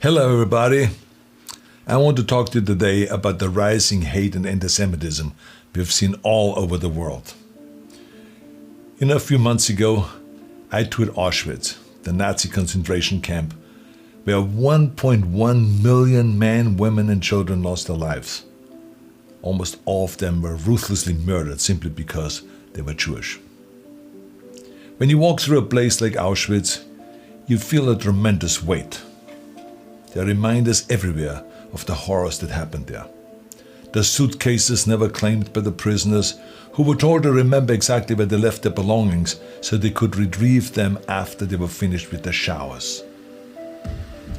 Hello everybody. I want to talk to you today about the rising hate and antisemitism we've seen all over the world. A few months ago, I toured Auschwitz, the Nazi concentration camp, where 1.1 million men, women and children lost their lives. Almost all of them were ruthlessly murdered simply because they were Jewish. When you walk through a place like Auschwitz, you feel a tremendous weight. There are reminders everywhere of the horrors that happened there. The suitcases never claimed by the prisoners, who were told to remember exactly where they left their belongings so they could retrieve them after they were finished with their showers.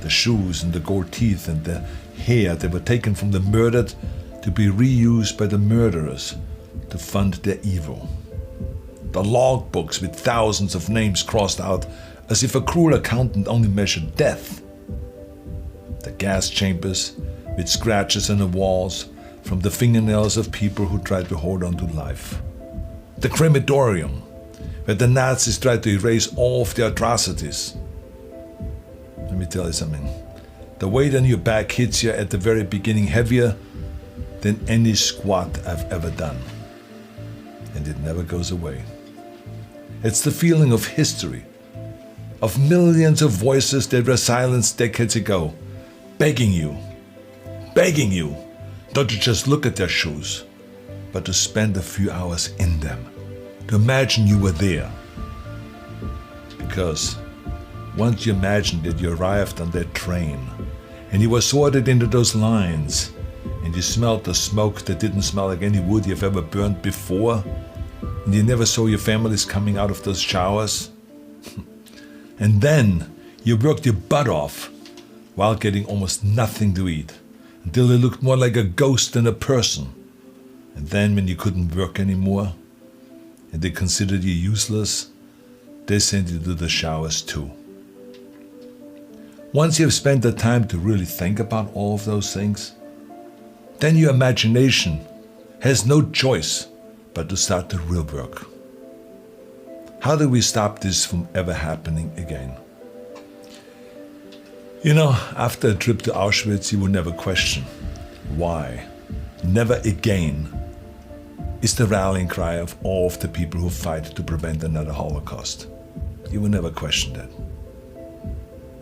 The shoes and the gold teeth and the hair that were taken from the murdered to be reused by the murderers to fund their evil. The log books with thousands of names crossed out as if a cruel accountant only measured death. The gas chambers with scratches on the walls from the fingernails of people who tried to hold on to life. The crematorium, where the Nazis tried to erase all of their atrocities. Let me tell you something. The weight on your back hits you at the very beginning heavier than any squat I've ever done. And it never goes away. It's the feeling of history, of millions of voices that were silenced decades ago, begging you not to just look at their shoes, but to spend a few hours in them, to imagine you were there. Because once you imagined that you arrived on that train, and you were sorted into those lines, and you smelled the smoke that didn't smell like any wood you've ever burned before, and you never saw your families coming out of those showers, and then you worked your butt off while getting almost nothing to eat, until you looked more like a ghost than a person. And then when you couldn't work anymore, and they considered you useless, they sent you to the showers too. Once you have spent the time to really think about all of those things, then your imagination has no choice but to start the real work. How do we stop this from ever happening again? After a trip to Auschwitz, you will never question why. Never again is the rallying cry of all of the people who fight to prevent another Holocaust. You will never question that.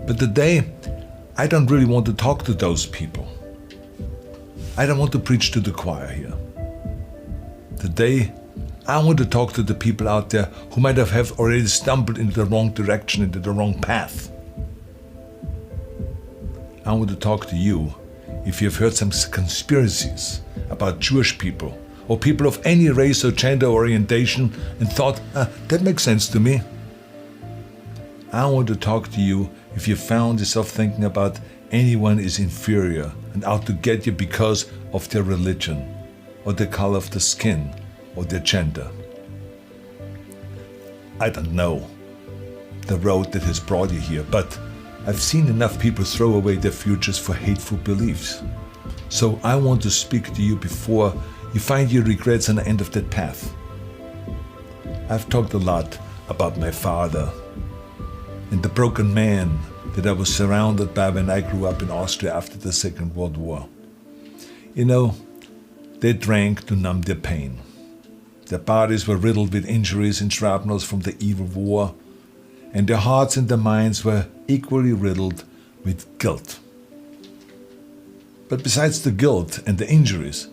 But today, I don't really want to talk to those people. I don't want to preach to the choir here. Today, I want to talk to the people out there who might have already stumbled into the wrong direction, into the wrong path. I want to talk to you if you've heard some conspiracies about Jewish people or people of any race or gender orientation and thought, that makes sense to me. I want to talk to you if you found yourself thinking about anyone is inferior and out to get you because of their religion or the color of the skin or their gender. I don't know the road that has brought you here, but I've seen enough people throw away their futures for hateful beliefs. So I want to speak to you before you find your regrets on the end of that path. I've talked a lot about my father and the broken man that I was surrounded by when I grew up in Austria after the Second World War. They drank to numb their pain. Their bodies were riddled with injuries and shrapnels from the evil war, and their hearts and their minds were equally riddled with guilt. But besides the guilt and the injuries,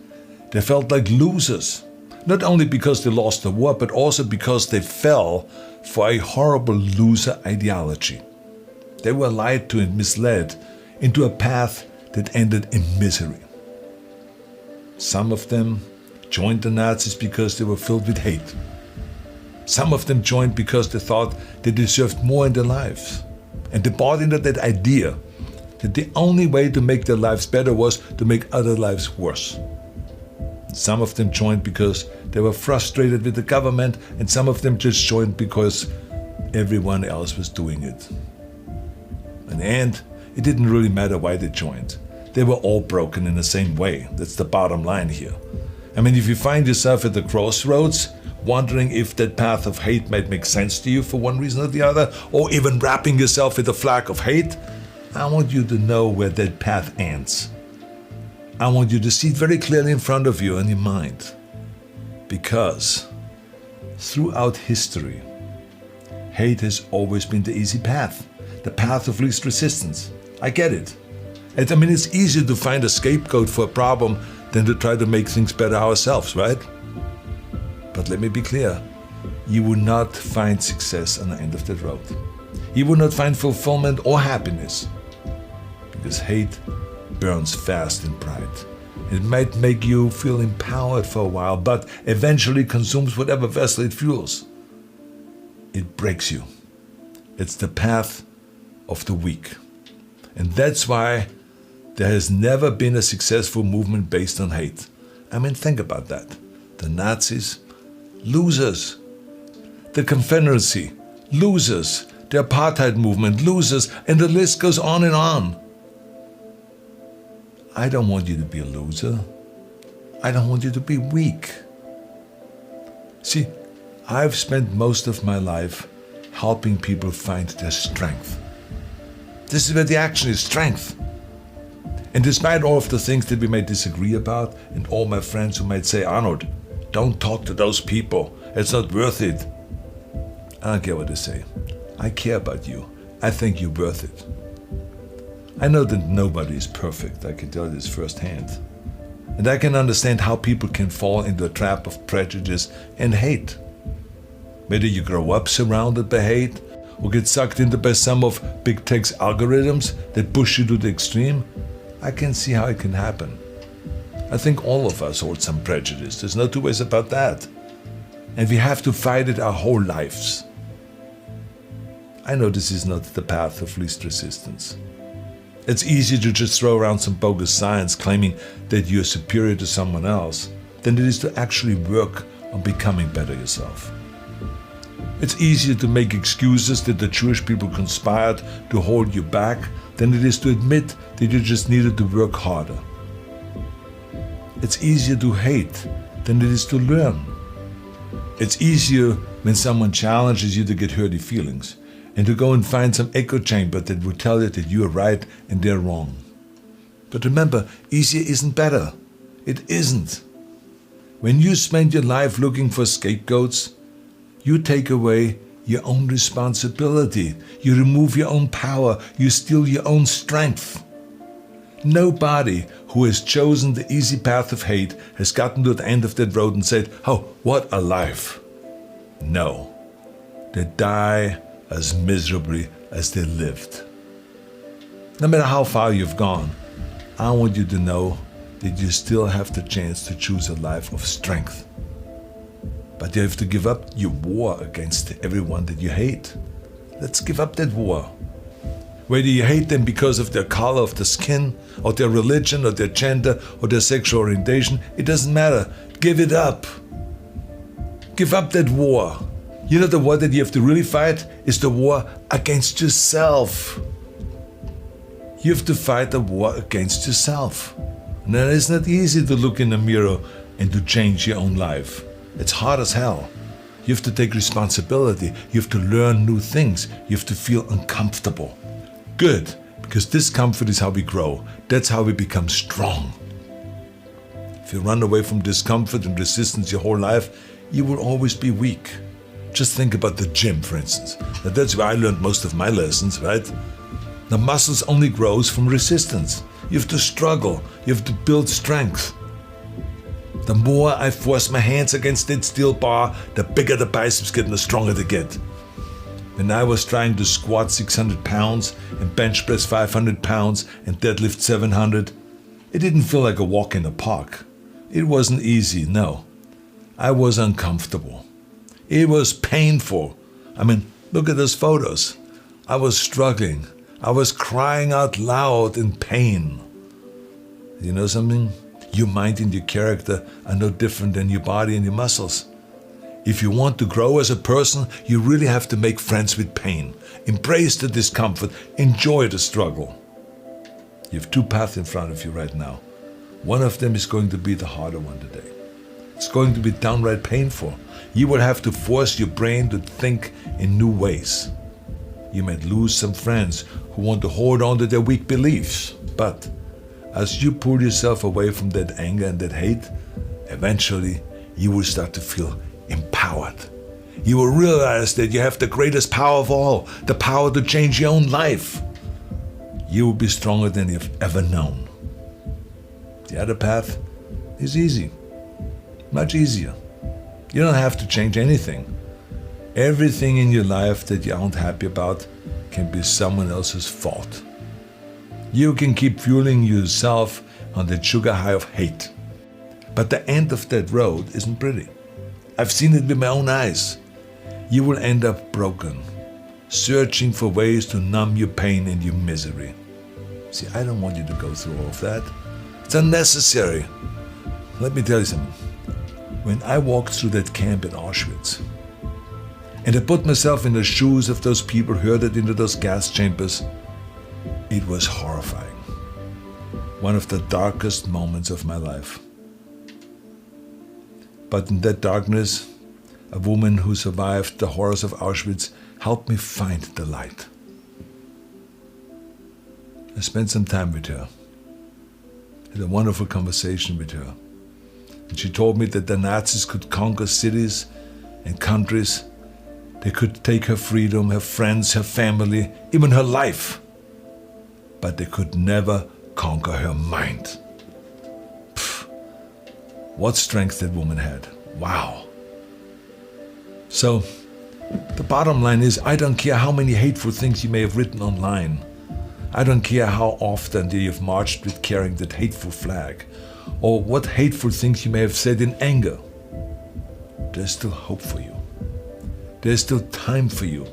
they felt like losers, not only because they lost the war, but also because they fell for a horrible loser ideology. They were lied to and misled into a path that ended in misery. Some of them joined the Nazis because they were filled with hate. Some of them joined because they thought they deserved more in their lives. And they bought into that idea that the only way to make their lives better was to make other lives worse. Some of them joined because they were frustrated with the government, and some of them just joined because everyone else was doing it. In the end, it didn't really matter why they joined. They were all broken in the same way. That's the bottom line here. If you find yourself at the crossroads, wondering if that path of hate might make sense to you for one reason or the other, or even wrapping yourself in the flag of hate, I want you to know where that path ends. I want you to see it very clearly in front of you in your mind. Because throughout history, hate has always been the easy path, the path of least resistance. I get it. And I mean, it's easier to find a scapegoat for a problem than to try to make things better ourselves, right? But let me be clear, you will not find success on the end of that road. You will not find fulfillment or happiness. Because hate burns fast in pride. It might make you feel empowered for a while, but eventually consumes whatever vessel it fuels. It breaks you. It's the path of the weak. And that's why there has never been a successful movement based on hate. I mean, think about that. The Nazis, losers. The Confederacy, losers. The apartheid movement, losers. And the list goes on and on. I don't want you to be a loser. I don't want you to be weak. See, I've spent most of my life helping people find their strength. This is where the action is, strength. And despite all of the things that we may disagree about, and all my friends who might say, Arnold, don't talk to those people, it's not worth it. I don't care what they say. I care about you. I think you're worth it. I know that nobody is perfect, I can tell you this firsthand. And I can understand how people can fall into a trap of prejudice and hate. Whether you grow up surrounded by hate, or get sucked into by some of big tech's algorithms that push you to the extreme, I can see how it can happen. I think all of us hold some prejudice, there's no two ways about that. And we have to fight it our whole lives. I know this is not the path of least resistance. It's easier to just throw around some bogus science claiming that you're superior to someone else than it is to actually work on becoming better yourself. It's easier to make excuses that the Jewish people conspired to hold you back than it is to admit that you just needed to work harder. It's easier to hate than it is to learn. It's easier when someone challenges you to get hurty feelings and to go and find some echo chamber that will tell you that you are right and they're wrong. But remember, easier isn't better. It isn't. When you spend your life looking for scapegoats, you take away your own responsibility. You remove your own power. You steal your own strength. Nobody who has chosen the easy path of hate has gotten to the end of that road and said, oh, what a life. No. They die as miserably as they lived. No matter how far you've gone, I want you to know that you still have the chance to choose a life of strength. But you have to give up your war against everyone that you hate. Let's give up that war. Whether you hate them because of their color of the skin, or their religion, or their gender, or their sexual orientation, it doesn't matter. Give it up. Give up that war. You know, the war that you have to really fight is the war against yourself. You have to fight the war against yourself. And then it's not easy to look in the mirror and to change your own life. It's hard as hell. You have to take responsibility. You have to learn new things. You have to feel uncomfortable. Good, because discomfort is how we grow. That's how we become strong. If you run away from discomfort and resistance your whole life, you will always be weak. Just think about the gym, for instance. Now, that's where I learned most of my lessons, right? The muscles only grows from resistance. You have to struggle. You have to build strength. The more I force my hands against that steel bar, the bigger the biceps get and the stronger they get. When I was trying to squat 600 pounds and bench press 500 pounds and deadlift 700, it didn't feel like a walk in the park. It wasn't easy, no. I was uncomfortable. It was painful. I mean, look at those photos. I was struggling. I was crying out loud in pain. You know something? Your mind and your character are no different than your body and your muscles. If you want to grow as a person, you really have to make friends with pain. Embrace the discomfort. Enjoy the struggle. You have two paths in front of you right now. One of them is going to be the harder one today. It's going to be downright painful. You will have to force your brain to think in new ways. You might lose some friends who want to hold on to their weak beliefs. But as you pull yourself away from that anger and that hate, eventually you will start to feel empowered. You will realize that you have the greatest power of all, the power to change your own life. You will be stronger than you've ever known. The other path is easy, much easier. You don't have to change anything. Everything in your life that you aren't happy about can be someone else's fault. You can keep fueling yourself on that sugar high of hate. But the end of that road isn't pretty. I've seen it with my own eyes. You will end up broken, searching for ways to numb your pain and your misery. See, I don't want you to go through all of that. It's unnecessary. Let me tell you something. When I walked through that camp in Auschwitz, and I put myself in the shoes of those people herded into those gas chambers, it was horrifying. One of the darkest moments of my life. But in that darkness, a woman who survived the horrors of Auschwitz helped me find the light. I spent some time with her. Had a wonderful conversation with her. And she told me that the Nazis could conquer cities and countries. They could take her freedom, her friends, her family, even her life. But they could never conquer her mind. Pfft. What strength that woman had. Wow. So, the bottom line is, I don't care how many hateful things you may have written online. I don't care how often you've marched with carrying that hateful flag, or what hateful things you may have said in anger. There's still hope for you. There's still time for you.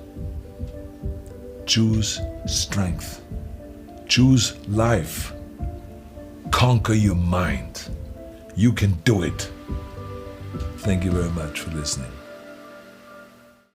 Choose strength. Choose life. Conquer your mind. You can do it. Thank you very much for listening.